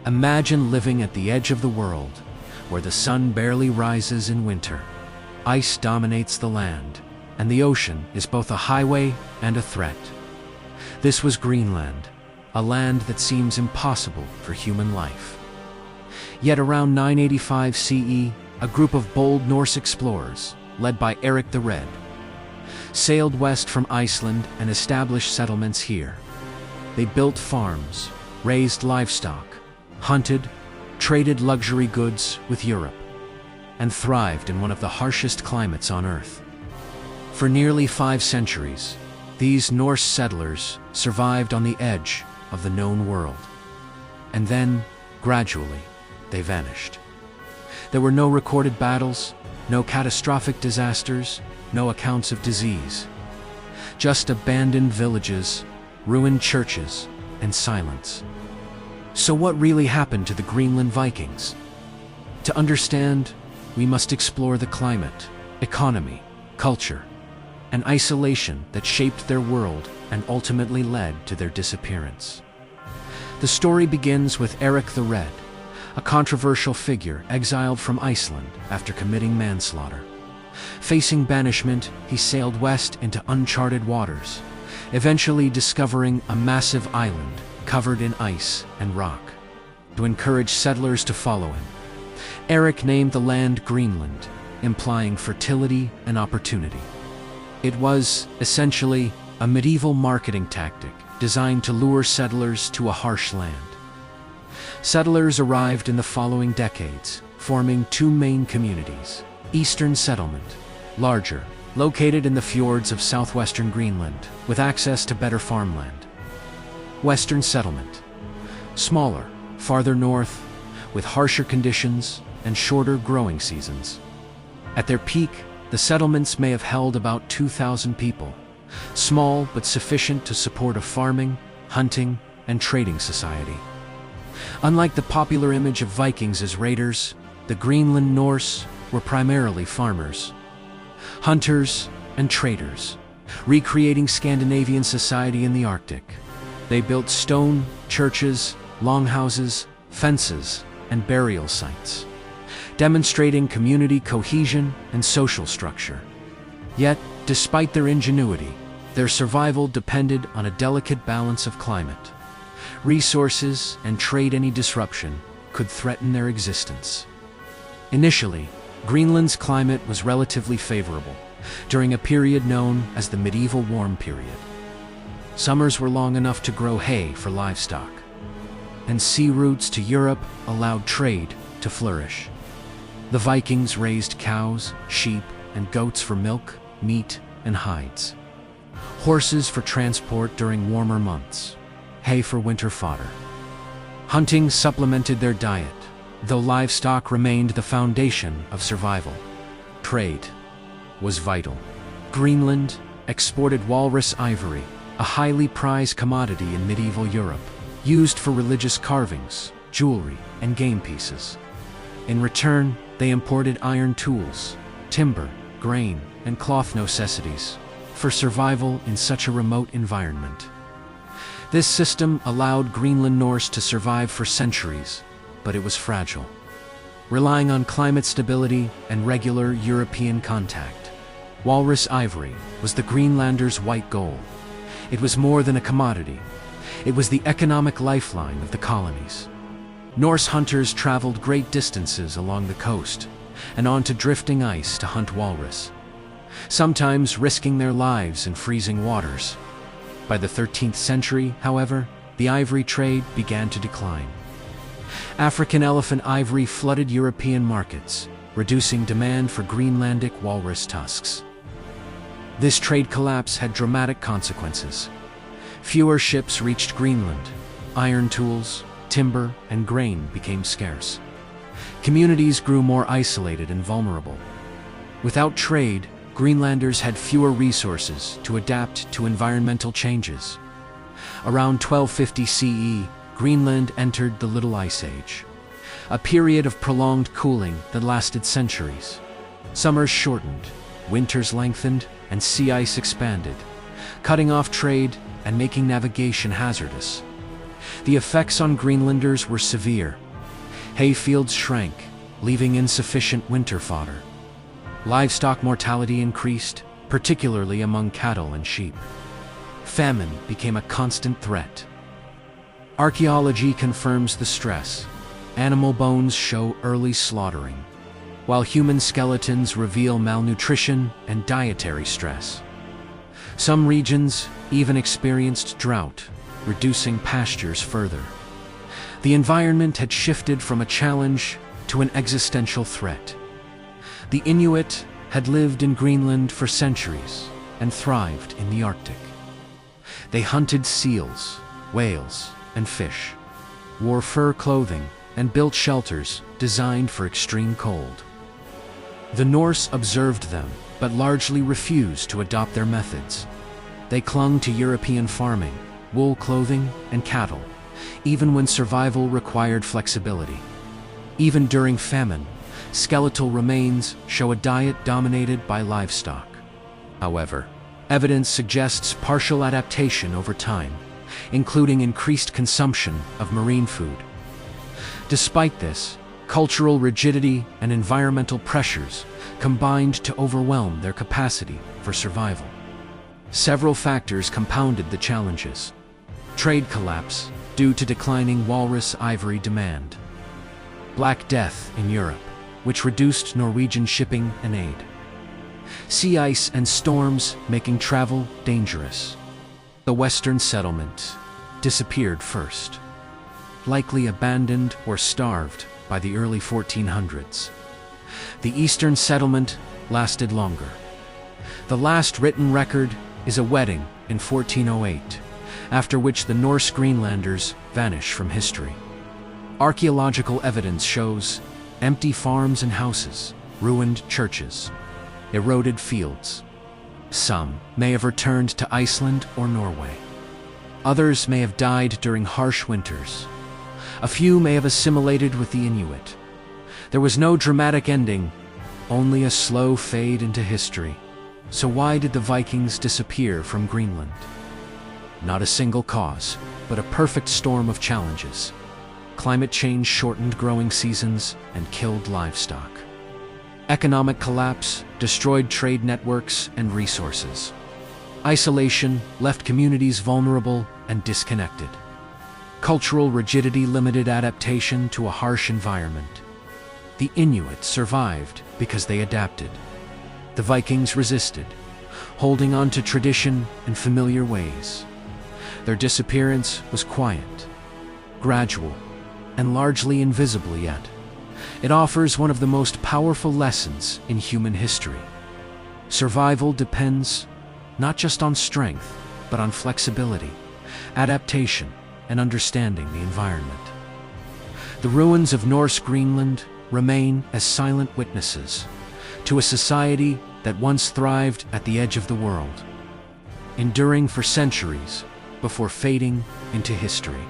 Imagine living at the edge of the world, where the sun barely rises in winter. Ice dominates the land, and the ocean is both a highway and a threat. This was Greenland, a land that seems impossible for human life. Yet around 985 CE, a group of bold Norse explorers, led by Erik the Red, sailed west from Iceland and established settlements here. They built farms, raised livestock, hunted, traded luxury goods with Europe, and thrived in one of the harshest climates on Earth. For nearly 5 centuries, these Norse settlers survived on the edge of the known world. And then, gradually, they vanished. There were no recorded battles, no catastrophic disasters, no accounts of disease. Just abandoned villages, ruined churches, and silence. So what really happened to the Greenland Vikings? To understand, we must explore the climate, economy, culture, and isolation that shaped their world and ultimately led to their disappearance. The story begins with Erik the Red, a controversial figure exiled from Iceland after committing manslaughter. Facing banishment, he sailed west into uncharted waters, eventually discovering a massive island covered in ice and rock. To encourage settlers to follow him, Erik named the land Greenland, implying fertility and opportunity. It was, essentially, a medieval marketing tactic designed to lure settlers to a harsh land. Settlers arrived in the following decades, forming 2 main communities. Eastern Settlement, larger, located in the fjords of southwestern Greenland, with access to better farmland. Western Settlement, smaller, farther north, with harsher conditions and shorter growing seasons. At their peak, the settlements may have held about 2,000 people, small but sufficient to support a farming, hunting, and trading society. Unlike the popular image of Vikings as raiders, the Greenland Norse were primarily farmers, hunters, and traders, recreating Scandinavian society in the Arctic. They built stone churches, longhouses, fences, and burial sites, demonstrating community cohesion and social structure. Yet, despite their ingenuity, their survival depended on a delicate balance of climate, resources, and trade. Any disruption could threaten their existence. Initially, Greenland's climate was relatively favorable, during a period known as the medieval warm period. Summers were long enough to grow hay for livestock, and sea routes to Europe allowed trade to flourish. The Vikings raised cows, sheep, and goats for milk, meat, and hides, horses for transport during warmer months, hay for winter fodder. Hunting supplemented their diet, though livestock remained the foundation of survival. Trade was vital. Greenland exported walrus ivory, a highly prized commodity in medieval Europe, used for religious carvings, jewelry, and game pieces. In return, they imported iron tools, timber, grain, and cloth necessities for survival in such a remote environment. This system allowed Greenland Norse to survive for centuries, but it was fragile, relying on climate stability and regular European contact. Walrus ivory was the Greenlanders' white gold. It was more than a commodity. It was the economic lifeline of the colonies. Norse hunters traveled great distances along the coast and onto drifting ice to hunt walrus, sometimes risking their lives in freezing waters. By the 13th century, however, the ivory trade began to decline. African elephant ivory flooded European markets, reducing demand for Greenlandic walrus tusks. This trade collapse had dramatic consequences. Fewer ships reached Greenland. Iron tools, timber, and grain became scarce. Communities grew more isolated and vulnerable. Without trade, Greenlanders had fewer resources to adapt to environmental changes. Around 1250 CE, Greenland entered the Little Ice Age, a period of prolonged cooling that lasted centuries. Summers shortened, winters lengthened, and sea ice expanded, cutting off trade and making navigation hazardous. The effects on Greenlanders were severe. Hayfields shrank, leaving insufficient winter fodder. Livestock mortality increased, particularly among cattle and sheep. Famine became a constant threat. Archaeology confirms the stress. Animal bones show early slaughtering, while human skeletons reveal malnutrition and dietary stress. Some regions even experienced drought, reducing pastures further. The environment had shifted from a challenge to an existential threat. The Inuit had lived in Greenland for centuries and thrived in the Arctic. They hunted seals, whales, and fish, wore fur clothing, and built shelters designed for extreme cold. The Norse observed them, but largely refused to adopt their methods. They clung to European farming, wool clothing, and cattle, even when survival required flexibility. Even during famine, skeletal remains show a diet dominated by livestock. However, evidence suggests partial adaptation over time, including increased consumption of marine food. Despite this, cultural rigidity and environmental pressures combined to overwhelm their capacity for survival. Several factors compounded the challenges. Trade collapse due to declining walrus ivory demand. Black Death in Europe, which reduced Norwegian shipping and aid. Sea ice and storms making travel dangerous. The Western settlement disappeared first, likely abandoned or starved by the early 1400s. The Eastern settlement lasted longer. The last written record is a wedding in 1408, after which the Norse Greenlanders vanish from history. Archaeological evidence shows empty farms and houses, ruined churches, eroded fields. Some may have returned to Iceland or Norway. Others may have died during harsh winters. A few may have assimilated with the Inuit. There was no dramatic ending, only a slow fade into history. So why did the Vikings disappear from Greenland? Not a single cause, but a perfect storm of challenges. Climate change shortened growing seasons and killed livestock. Economic collapse destroyed trade networks and resources. Isolation left communities vulnerable and disconnected. Cultural rigidity limited adaptation to a harsh environment. The Inuit survived because they adapted. The Vikings resisted, holding on to tradition and familiar ways. Their disappearance was quiet, gradual, and largely invisible yet. It offers one of the most powerful lessons in human history. Survival depends not just on strength, but on flexibility, adaptation, and understanding the environment. The ruins of Norse Greenland remain as silent witnesses to a society that once thrived at the edge of the world, enduring for centuries before fading into history.